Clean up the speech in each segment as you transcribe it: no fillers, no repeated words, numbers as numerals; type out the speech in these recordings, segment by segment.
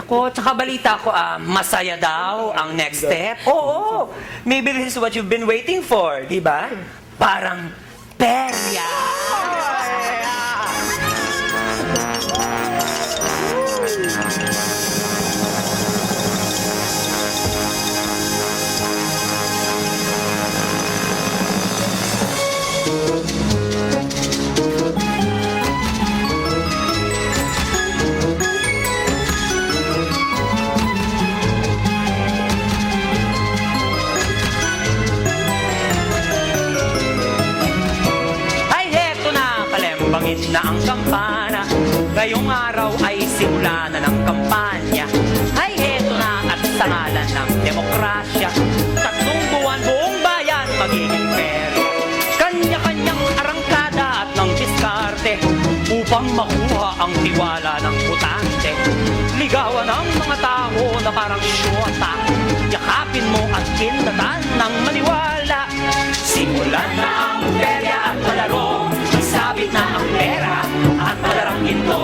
Ako, tsaka balita ko, masaya daw ang next step. Oo, maybe this is what you've been waiting for, di ba? Parang perya. Ay, heto na, palembangin na ang kampana. Ngayong araw ay simula na ng kampanya. Ay, heto na at sa ngalan ng demokrasya. 3 buwan buong bayan magiging perya. Kanya-kanyang arangkada at ng diskarte upang makuha ang tiwala ng botante. Ligawan ng mga tao na parang syota. Yakapin mo at kindatan ng maniwala. Simulan na ang perya at palaro. Isabit na ang pera at palarang ito.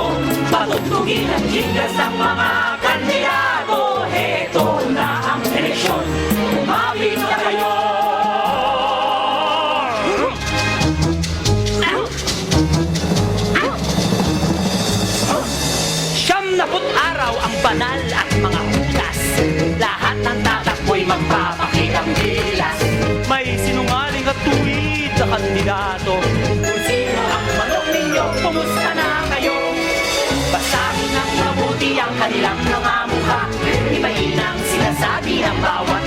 Patugtugin ang jingles ng mga kandidato. Heto na ang eleksyon. Umapit na kayo. 70 araw ang banal at mga hudas. Lahat ng tatakbo'y magpapakitang gilas. May sinungaling at tuwid na kandidato. Kung sino ang manok ninyo, kumusta na kayo? Basahin ng mabuti ang kanilang mga mukha. Ibahin ang sinasabi ng bawat